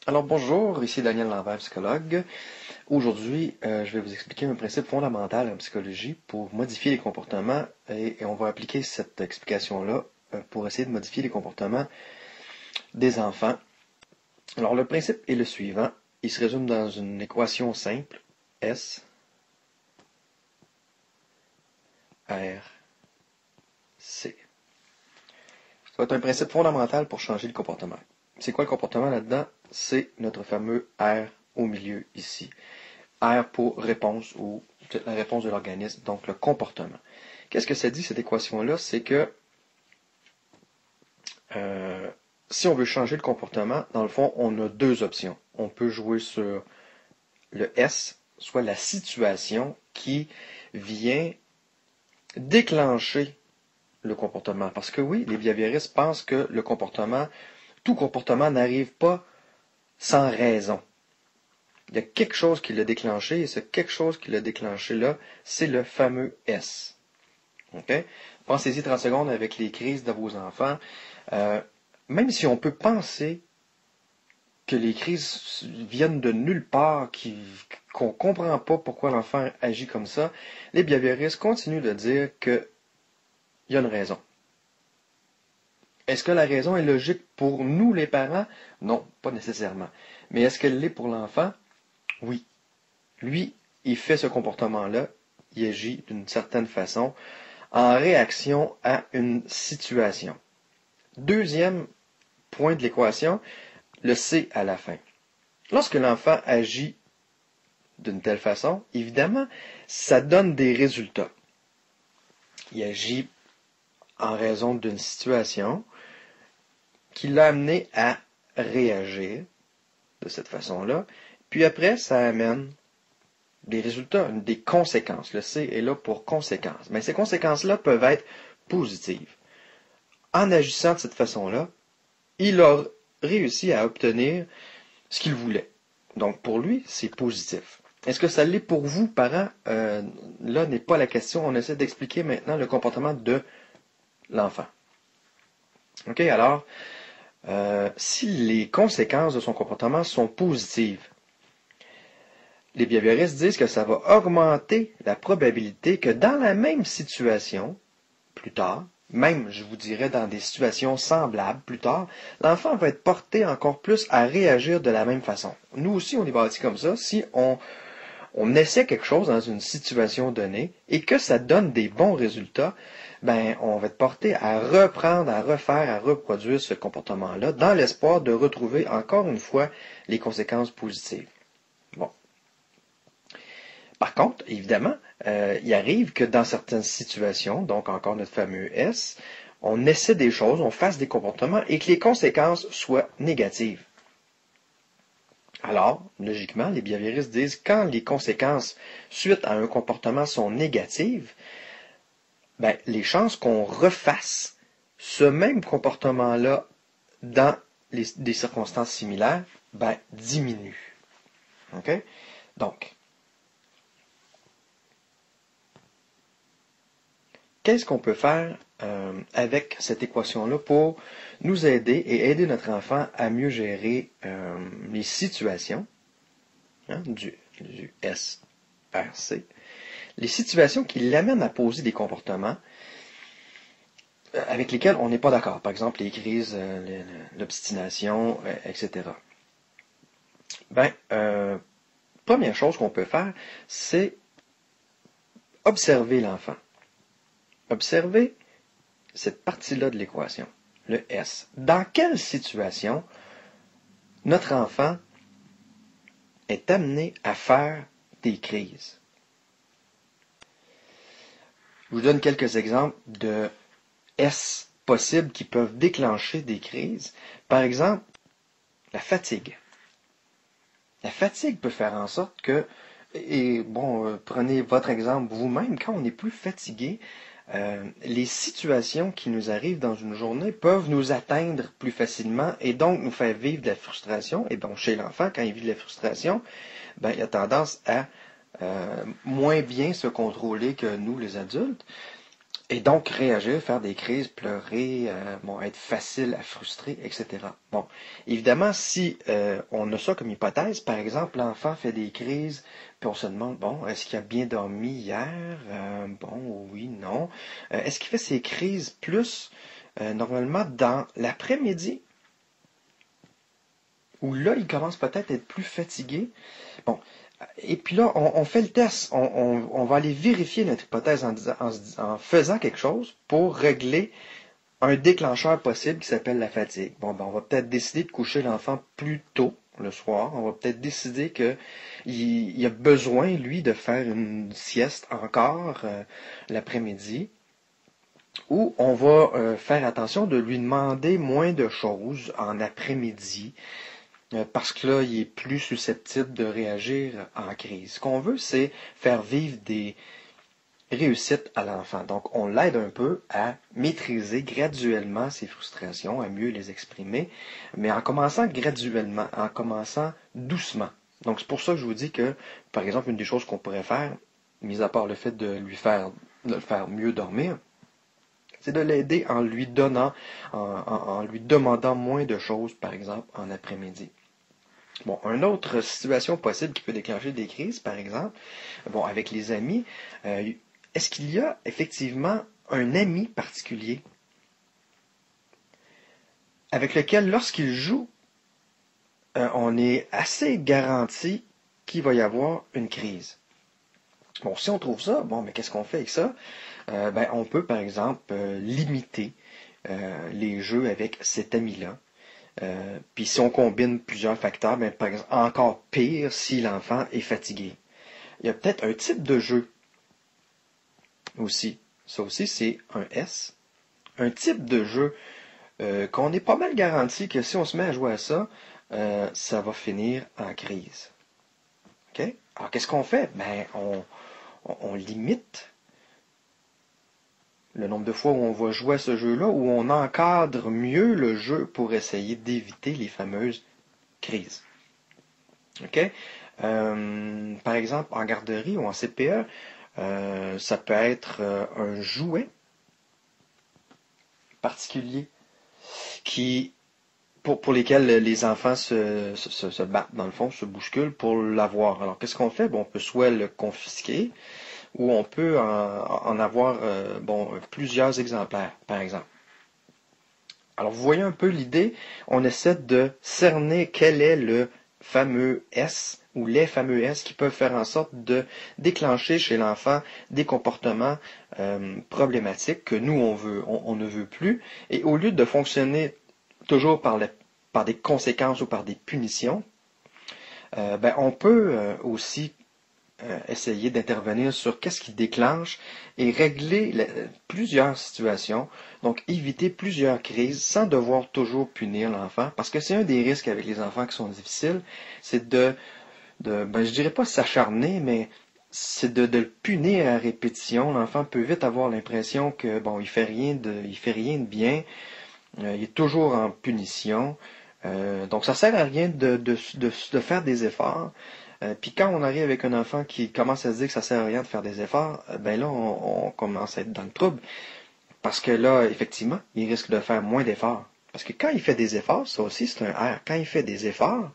Alors bonjour, ici Daniel Lambert, psychologue. Aujourd'hui, je vais vous expliquer un principe fondamental en psychologie pour modifier les comportements et on va appliquer cette explication-là pour essayer de modifier les comportements des enfants. Alors le principe est le suivant, il se résume dans une équation simple, S, R, C. Ça va être un principe fondamental pour changer le comportement. C'est quoi le comportement là-dedans? C'est notre fameux R au milieu ici. R pour réponse ou la réponse de l'organisme, donc le comportement. Qu'est-ce que ça dit cette équation-là? C'est que si on veut changer le comportement, dans le fond, on a deux options. On peut jouer sur le S, soit la situation qui vient déclencher le comportement. Parce que oui, les behavioristes pensent que tout comportement n'arrive pas sans raison. Il y a quelque chose qui l'a déclenché, et ce quelque chose qui l'a déclenché là, c'est le fameux S. Okay? Pensez-y 30 secondes avec les crises de vos enfants. Même si on peut penser que les crises viennent de nulle part, qu'on ne comprend pas pourquoi l'enfant agit comme ça, les behavioristes continuent de dire qu'il y a une raison. Est-ce que la raison est logique pour nous, les parents? Non, pas nécessairement. Mais est-ce qu'elle l'est pour l'enfant? Oui. Lui, il fait ce comportement-là, il agit d'une certaine façon en réaction à une situation. Deuxième point de l'équation, le C à la fin. Lorsque l'enfant agit d'une telle façon, évidemment, ça donne des résultats. Il agit en raison d'une situation qui l'a amené à réagir de cette façon-là. Puis après, ça amène des résultats, des conséquences. Le C est là pour conséquences. Mais ces conséquences-là peuvent être positives. En agissant de cette façon-là, il a réussi à obtenir ce qu'il voulait. Donc pour lui, c'est positif. Est-ce que ça l'est pour vous, parents? Là n'est pas la question. On essaie d'expliquer maintenant le comportement de l'enfant. OK, alors, si les conséquences de son comportement sont positives, les behavioristes disent que ça va augmenter la probabilité que dans la même situation, plus tard, même, je vous dirais, dans des situations semblables plus tard, l'enfant va être porté encore plus à réagir de la même façon. Nous aussi, on est bâti comme ça. Si on essaie quelque chose dans une situation donnée et que ça donne des bons résultats, ben, on va être porté à reprendre, à refaire, à reproduire ce comportement-là dans l'espoir de retrouver encore une fois les conséquences positives. Bon. Par contre, évidemment, il arrive que dans certaines situations, donc encore notre fameux S, on essaie des choses, on fasse des comportements et que les conséquences soient négatives. Alors, logiquement, les behavioristes disent que quand les conséquences suite à un comportement sont négatives, ben, les chances qu'on refasse ce même comportement-là dans des circonstances similaires, ben, diminuent. OK? Donc, qu'est-ce qu'on peut faire avec cette équation-là pour nous aider et aider notre enfant à mieux gérer les situations du SRC, les situations qui l'amènent à poser des comportements avec lesquels on n'est pas d'accord. Par exemple, les crises, l'obstination, etc. Ben, première chose qu'on peut faire, c'est observer l'enfant. Observez cette partie-là de l'équation, le S. Dans quelle situation notre enfant est amené à faire des crises? Je vous donne quelques exemples de S possibles qui peuvent déclencher des crises. Par exemple, la fatigue. La fatigue peut faire en sorte que, et bon, prenez votre exemple vous-même, quand on est plus fatigué, les situations qui nous arrivent dans une journée peuvent nous atteindre plus facilement et donc nous faire vivre de la frustration. Et bon, chez l'enfant, quand il vit de la frustration, ben, il a tendance à moins bien se contrôler que nous, les adultes. Et donc réagir, faire des crises, pleurer, être facile à frustrer, etc. Bon, évidemment, si on a ça comme hypothèse, par exemple, l'enfant fait des crises, puis on se demande, bon, est-ce qu'il a bien dormi hier? Bon, oui, non. Est-ce qu'il fait ses crises plus normalement dans l'après-midi? Où là, il commence peut-être à être plus fatigué. Bon, et puis là, on fait le test. On va aller vérifier notre hypothèse en faisant quelque chose pour régler un déclencheur possible qui s'appelle la fatigue. Bon, ben, on va peut-être décider de coucher l'enfant plus tôt le soir. On va peut-être décider qu'il a besoin, lui, de faire une sieste encore l'après-midi. Ou on va faire attention de lui demander moins de choses en après-midi parce que là, il est plus susceptible de réagir en crise. Ce qu'on veut, c'est faire vivre des réussites à l'enfant. Donc, on l'aide un peu à maîtriser graduellement ses frustrations, à mieux les exprimer, mais en commençant graduellement, en commençant doucement. Donc, c'est pour ça que je vous dis que, par exemple, une des choses qu'on pourrait faire, mis à part le fait de le faire mieux dormir, c'est de l'aider en lui donnant, en lui demandant moins de choses, par exemple, en après-midi. Bon, une autre situation possible qui peut déclencher des crises, par exemple, bon, avec les amis, est-ce qu'il y a effectivement un ami particulier avec lequel, lorsqu'il joue, on est assez garanti qu'il va y avoir une crise? Bon, si on trouve ça, bon, mais qu'est-ce qu'on fait avec ça? On peut, par exemple, limiter les jeux avec cet ami-là. Puis si on combine plusieurs facteurs, par exemple, encore pire si l'enfant est fatigué. Il y a peut-être un type de jeu aussi. Ça aussi, c'est un S. Un type de jeu qu'on est pas mal garanti que si on se met à jouer à ça, ça va finir en crise. OK? Alors, qu'est-ce qu'on fait? On limite le nombre de fois où on va jouer à ce jeu-là, où on encadre mieux le jeu pour essayer d'éviter les fameuses crises. OK? Par exemple, en garderie ou en CPE, ça peut être un jouet particulier qui pour lesquels les enfants se battent, dans le fond, se bousculent pour l'avoir. Alors, qu'est-ce qu'on fait? Bon, on peut soit le confisquer, ou on peut en avoir plusieurs exemplaires, par exemple. Alors, vous voyez un peu l'idée, on essaie de cerner quel est le fameux S ou les fameux S qui peuvent faire en sorte de déclencher chez l'enfant des comportements problématiques que nous, on ne veut plus. Et au lieu de fonctionner toujours par des conséquences ou par des punitions, on peut aussi essayer d'intervenir sur qu'est-ce qui déclenche et régler plusieurs situations, donc éviter plusieurs crises sans devoir toujours punir l'enfant, parce que c'est un des risques avec les enfants qui sont difficiles, c'est je dirais pas s'acharner, mais c'est de le punir à répétition. L'enfant peut vite avoir l'impression que il fait rien de bien, il est toujours en punition. Donc ça sert à rien de faire des efforts. Puis quand on arrive avec un enfant qui commence à se dire que ça sert à rien de faire des efforts, là on commence à être dans le trouble. Parce que là, effectivement, il risque de faire moins d'efforts. Parce que quand il fait des efforts, ça aussi c'est un R. Quand il fait des efforts,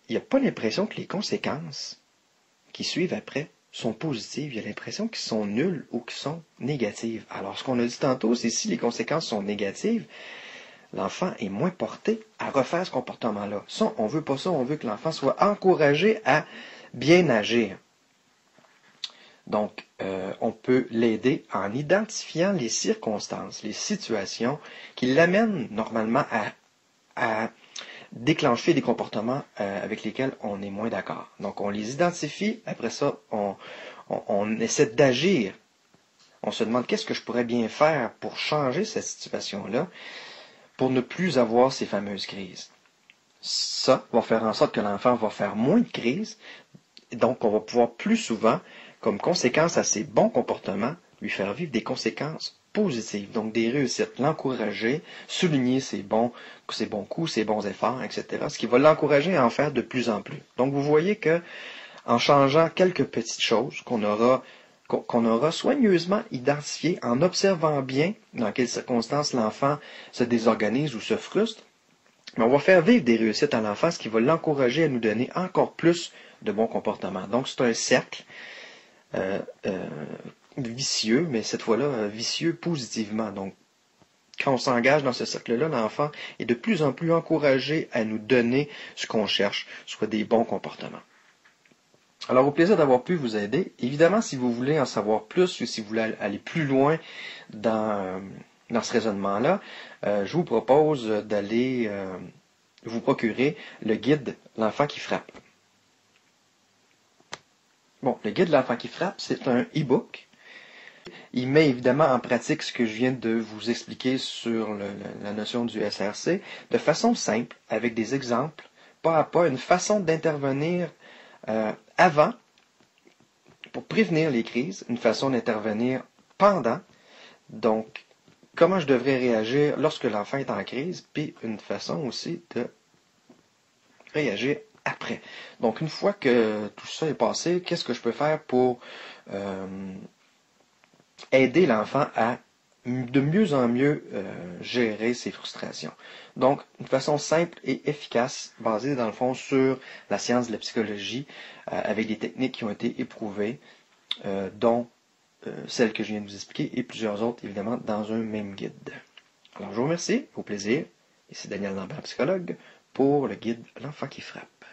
il n'a pas l'impression que les conséquences qui suivent après sont positives. Il a l'impression qu'ils sont nulles ou qu'ils sont négatives. Alors ce qu'on a dit tantôt, c'est si les conséquences sont négatives, l'enfant est moins porté à refaire ce comportement-là. Ça, on veut pas ça, on veut que l'enfant soit encouragé à bien agir. Donc, on peut l'aider en identifiant les circonstances, les situations qui l'amènent normalement à déclencher des comportements avec lesquels on est moins d'accord. Donc, on les identifie, après ça, on essaie d'agir. On se demande qu'est-ce que je pourrais bien faire pour changer cette situation-là, pour ne plus avoir ces fameuses crises. Ça va faire en sorte que l'enfant va faire moins de crises, et donc on va pouvoir plus souvent, comme conséquence à ses bons comportements, lui faire vivre des conséquences positives, donc des réussites, l'encourager, souligner ses bons coups, ses bons efforts, etc., ce qui va l'encourager à en faire de plus en plus. Donc vous voyez que en changeant quelques petites choses qu'on qu'on aura soigneusement identifié en observant bien dans quelles circonstances l'enfant se désorganise ou se frustre. Mais on va faire vivre des réussites à l'enfant, ce qui va l'encourager à nous donner encore plus de bons comportements. Donc, c'est un cercle vicieux, mais cette fois-là, vicieux positivement. Donc, quand on s'engage dans ce cercle-là, l'enfant est de plus en plus encouragé à nous donner ce qu'on cherche, soit des bons comportements. Alors, au plaisir d'avoir pu vous aider. Évidemment, si vous voulez en savoir plus ou si vous voulez aller plus loin dans ce raisonnement-là, je vous propose d'aller vous procurer le guide L'enfant qui frappe. Bon, le guide L'enfant qui frappe, c'est un e-book. Il met évidemment en pratique ce que je viens de vous expliquer sur la notion du SRC de façon simple, avec des exemples, pas à pas, une façon d'intervenir avant, pour prévenir les crises, une façon d'intervenir pendant, donc comment je devrais réagir lorsque l'enfant est en crise, puis une façon aussi de réagir après. Donc une fois que tout ça est passé, qu'est-ce que je peux faire pour aider l'enfant à de mieux en mieux gérer ses frustrations. Donc, une façon simple et efficace, basée dans le fond sur la science de la psychologie, avec des techniques qui ont été éprouvées, dont celle que je viens de vous expliquer et plusieurs autres, évidemment, dans un même guide. Alors, je vous remercie, au plaisir, et c'est Daniel Lambert, psychologue, pour le guide L'enfant qui frappe.